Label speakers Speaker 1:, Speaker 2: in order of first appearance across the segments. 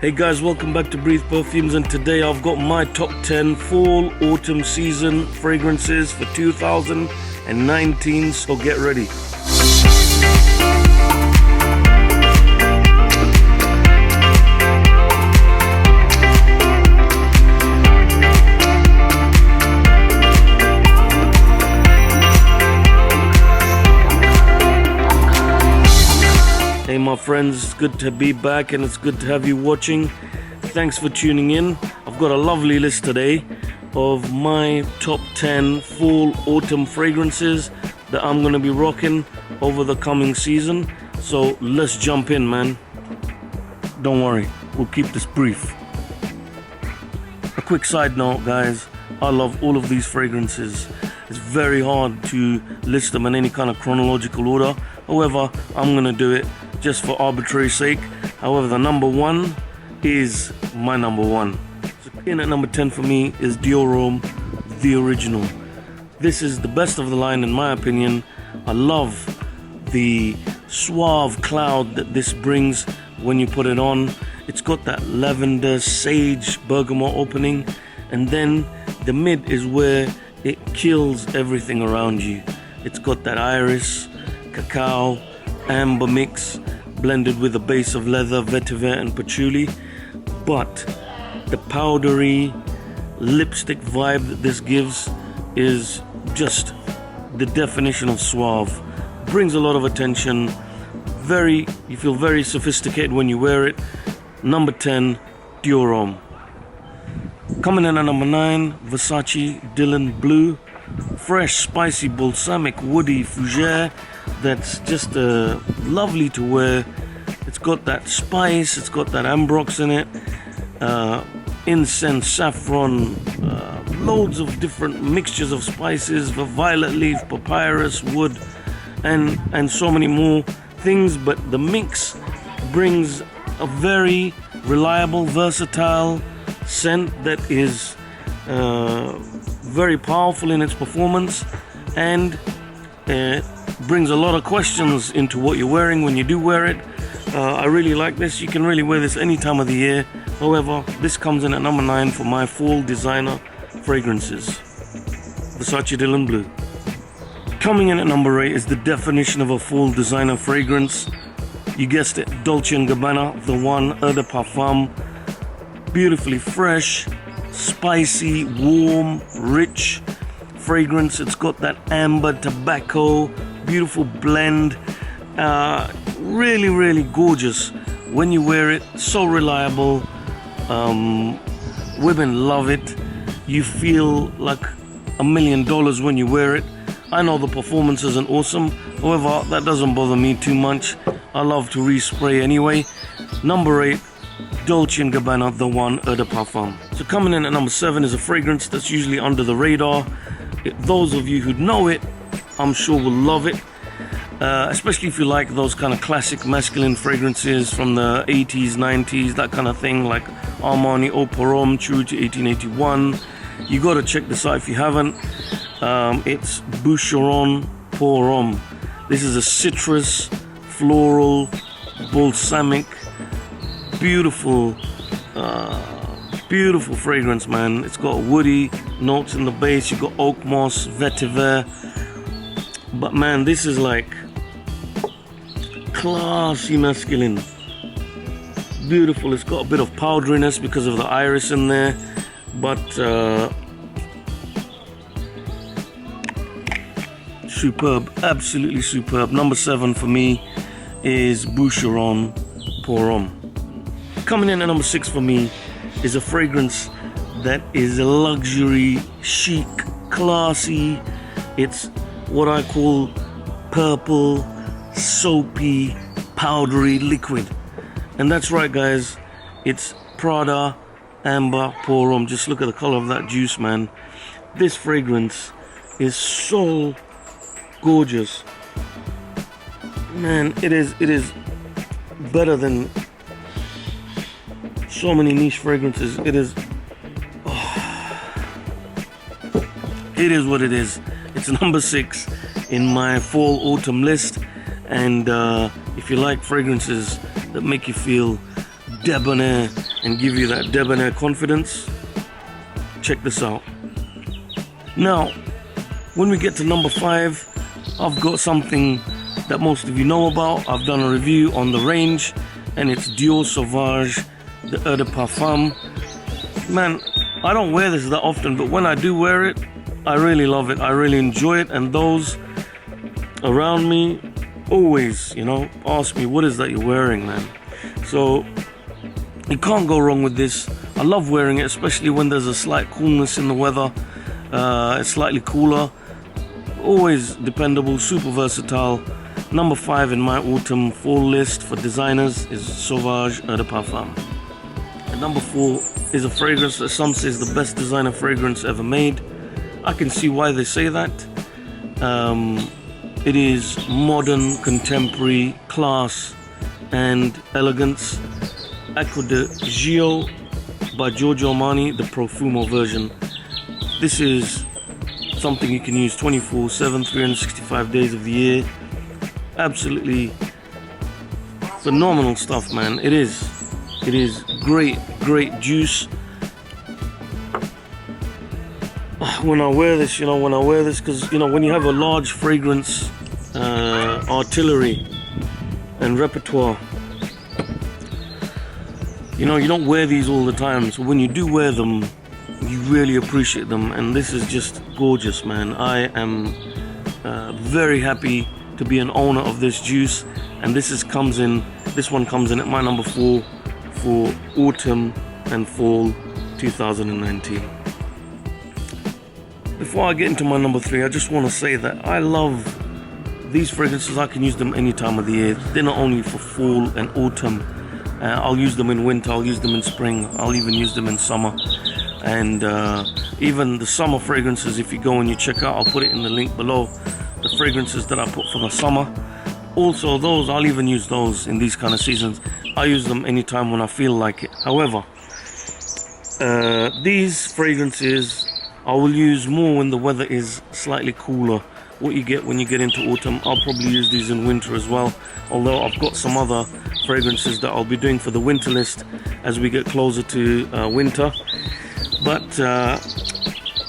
Speaker 1: Hey guys, welcome back to Breathe Perfumes, and today I've got my top 10 fall autumn season fragrances for 2019, so get ready. Hey my friends, it's good to be back and it's good to have you watching. Thanks for tuning in. I've got a lovely list today of my top 10 fall autumn fragrances that I'm going to be rocking over the coming season. So let's jump in, man. Don't worry, we'll keep this brief. A quick side note, guys, I love all of these fragrances. It's very hard to list them in any kind of chronological order. However, I'm going to do it just for arbitrary sake. However, the number one is my number one. So in at number 10 for me is DIOR HOMME, the original. This is the best of the line in my opinion. I love the suave cloud that this brings when you put it on. It's got that lavender, sage, bergamot opening, and then the mid is where it kills everything around you. It's got that iris, cacao, amber mix blended with a base of leather, vetiver and patchouli, but the powdery lipstick vibe that this gives is just the definition of suave. Brings a lot of attention. You feel very sophisticated when you wear it. Number 10, DIOR HOMME. Coming in at number 9, VERSACE Dylan BLEU. Fresh, spicy, balsamic, woody fougere that's just lovely to wear. It's got that spice, it's got that ambrox in it, incense, saffron, loads of different mixtures of spices, the violet leaf, papyrus, wood, and so many more things. But the mix brings a very reliable, versatile scent that is very powerful in its performance, and brings a lot of questions into what you're wearing when you do wear it. I really like this. You can really wear this any time of the year. However, this comes in at number 9 for my fall designer fragrances. VERSACE Dylan BLEU. Coming in at number 8 is the definition of a fall designer fragrance. You guessed it, Dolce & Gabbana, the one, Eau de Parfum. Beautifully fresh, spicy, warm, rich fragrance. It's got that amber tobacco, beautiful blend. Really gorgeous when you wear it. So reliable. Women love it. You feel like $1 million when you wear it. I know the performance isn't awesome, however that doesn't bother me too much. I love to respray anyway. Number 8, Dolce & Gabbana, the one, Eau de Parfum. So coming in at number 7 is a fragrance that's usually under the radar. Those of you who know it, I'm sure will love it, especially if you like those kind of classic masculine fragrances from the 80s, 90s, that kind of thing, like Armani Eau pour Homme, true to 1881. You got to check this out if you haven't. It's BOUCHERON pour Homme. This is a citrus, floral, balsamic, beautiful fragrance, man. It's got woody notes in the base. You got oak moss, vetiver, but man, this is like classy masculine. Beautiful. It's got a bit of powderiness because of the iris in there, but superb, absolutely superb. Number 7 for me is BOUCHERON pour Homme. Coming in at number 6 for me is a fragrance that is a luxury, chic, classy. It's what I call purple, soapy, powdery liquid. And that's right, guys. It's PRADA Amber pour Homme. Just look at the color of that juice, man. This fragrance is so gorgeous. Man, it is better than so many niche fragrances. It is what it is. It's number 6 in my fall autumn list, and if you like fragrances that make you feel debonair and give you that debonair confidence. Check this out. Now, when we get to number 5, I've got something that most of you know about. I've done a review on the range, and it's DIOR Sauvage, the Eau de Parfum. Man, I don't wear this that often, but when I do wear it, I really love it. I really enjoy it, and those around me always, ask me, what is that you're wearing, man? So you can't go wrong with this. I love wearing it, especially when there's a slight coolness in the weather. It's slightly cooler. Always dependable, super versatile. Number 5 in my autumn fall list for designers is Sauvage Eau de Parfum. And number 4 is a fragrance that some say is the best designer fragrance ever made. I can see why they say that. It is modern, contemporary, class, and elegance. ACQUA de Gio by Giorgio Armani, the Profumo version. This is something you can use 24/7, 365 days of the year. Absolutely phenomenal stuff, man. It is great juice. When I wear this, because when you have a large fragrance artillery and repertoire, you don't wear these all the time. So when you do wear them, you really appreciate them, and this is just gorgeous, man. I am very happy to be an owner of this juice, and this one comes in at my number 4 for autumn and fall 2019. Before I get into my number 3, I just want to say that I love these fragrances. I can use them any time of the year. They're not only for fall and autumn. I'll use them in winter, I'll use them in spring, I'll even use them in summer. And even the summer fragrances, if you go and you check out, I'll put it in the link below, the fragrances that I put for the summer. Also those, I'll even use those in these kind of seasons. I use them anytime when I feel like it. However, these fragrances I will use more when the weather is slightly cooler. What you get when you get into autumn, I'll probably use these in winter as well. Although I've got some other fragrances that I'll be doing for the winter list as we get closer to winter. But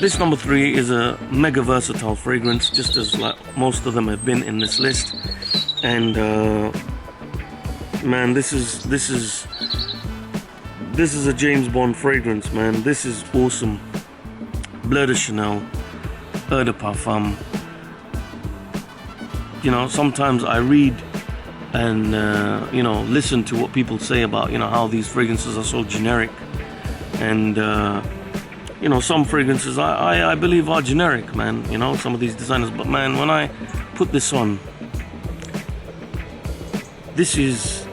Speaker 1: this number 3 is a mega versatile fragrance, just as like most of them have been in this list. And man, this is a James Bond fragrance, man. This is awesome. Bleu de Chanel, Eau de Parfum. Sometimes I read and listen to what people say about how these fragrances are so generic, and some fragrances I believe are generic, man. Some of these designers, but man, when I put this on, this is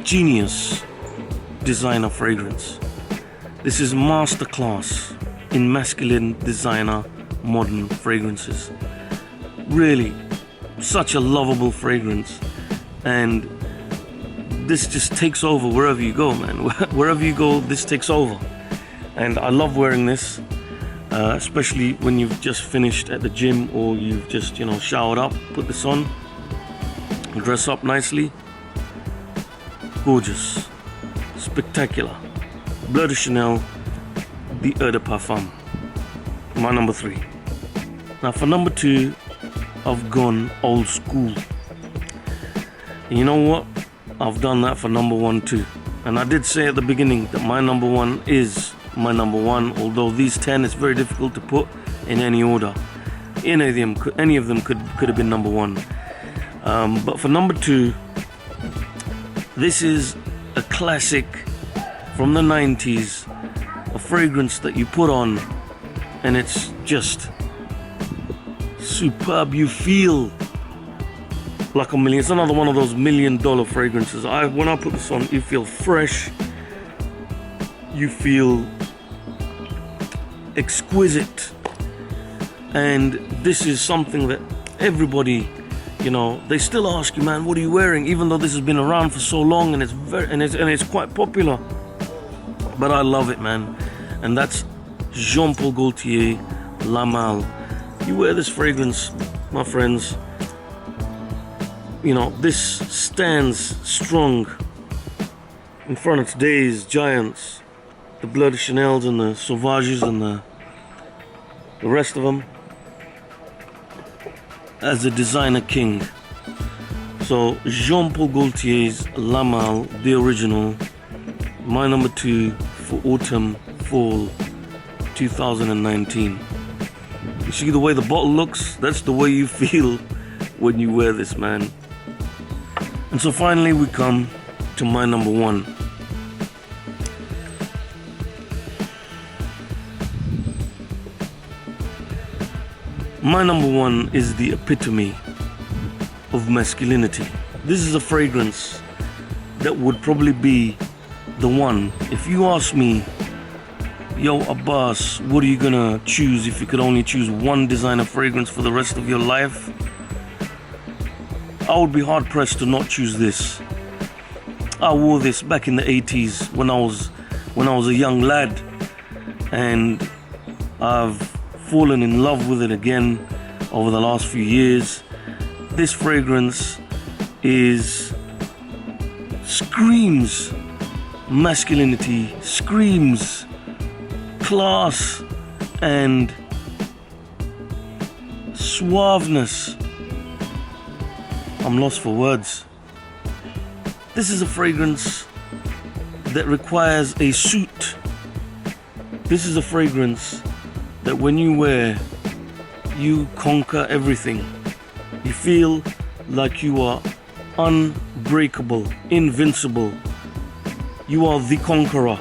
Speaker 1: genius designer fragrance. This is masterclass in masculine designer modern fragrances. Really, such a lovable fragrance, and this just takes over wherever you go, man. Wherever you go, this takes over. And I love wearing this, especially when you've just finished at the gym, or you've just showered up. Put this on, dress up nicely. Gorgeous, spectacular. Bleu de Chanel, the Eau de Parfum, my number 3. Now for number 2, I've gone old school. And you know what? I've done that for number 1 too. And I did say at the beginning that my number 1 is my number 1, although these 10 is very difficult to put in any order. Any of them could have been number 1. But for number 2, this is a classic from the 90s, a fragrance that you put on and it's just superb. You feel like a million. It's another one of those $1 million fragrances. When I put this on, you feel fresh, you feel exquisite, and this is something that everybody, they still ask you, man, what are you wearing? Even though this has been around for so long and it's quite popular, but I love it, man. And that's Jean Paul Gaultier La Malle. You wear this fragrance, my friends, this stands strong in front of today's giants. the Bleu de Chanels and the Sauvages and the rest of them as a designer king. So Jean-Paul Gaultier's La Malle, the original, my number 2 for autumn fall 2019. You see the way the bottle looks? That's the way you feel when you wear this, man. And so finally we come to my number 1. My number 1 is the epitome of masculinity. This is a fragrance that would probably be the one. If you ask me, yo Abbas, what are you gonna choose if you could only choose one designer fragrance for the rest of your life? I would be hard pressed to not choose this. I wore this back in the 80s when I was a young lad, and I've fallen in love with it again over the last few years. This fragrance screams masculinity, screams class and suaveness. I'm lost for words. This is a fragrance that requires a suit. This is a fragrance that when you wear, you conquer everything. You feel like you are unbreakable, invincible. You are the conqueror.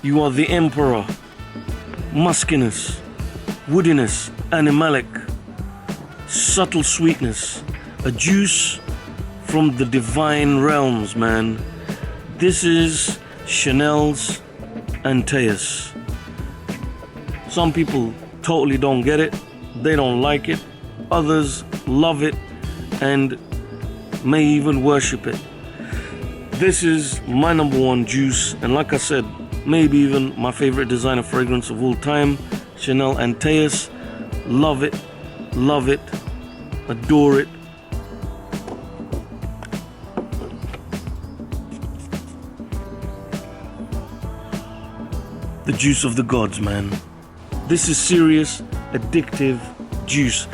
Speaker 1: You are the emperor. Muskiness, woodiness, animalic, subtle sweetness, a juice from the divine realms, man. This is Chanel's ANTAEUS. Some people totally don't get it. They don't like it. Others love it and may even worship it. This is my number 1 juice, and like I said, maybe even my favorite designer fragrance of all time, Chanel ANTAEUS. Love it, adore it. The juice of the gods, man. This is serious, addictive juice.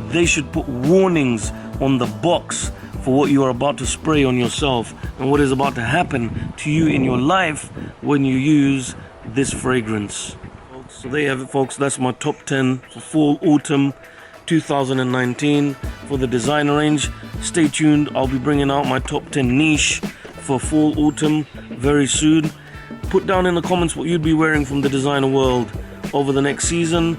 Speaker 1: They should put warnings on the box for what you are about to spray on yourself and what is about to happen to you in your life when you use this fragrance. So there you have it, folks. That's my top 10 for fall autumn 2019 for the designer range. Stay tuned. I'll be bringing out my top 10 niche for fall autumn very soon. Put down in the comments what you'd be wearing from the designer world over the next season.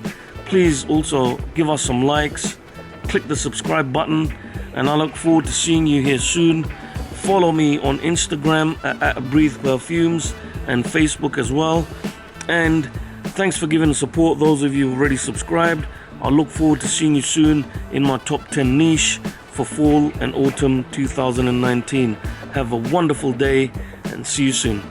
Speaker 1: Please also give us some likes, click the subscribe button, and I look forward to seeing you here soon. Follow me on Instagram at Breathe Perfumes and Facebook as well. And thanks for giving support, those of you who already subscribed. I look forward to seeing you soon in my top 10 niche for fall and autumn 2019. Have a wonderful day and see you soon.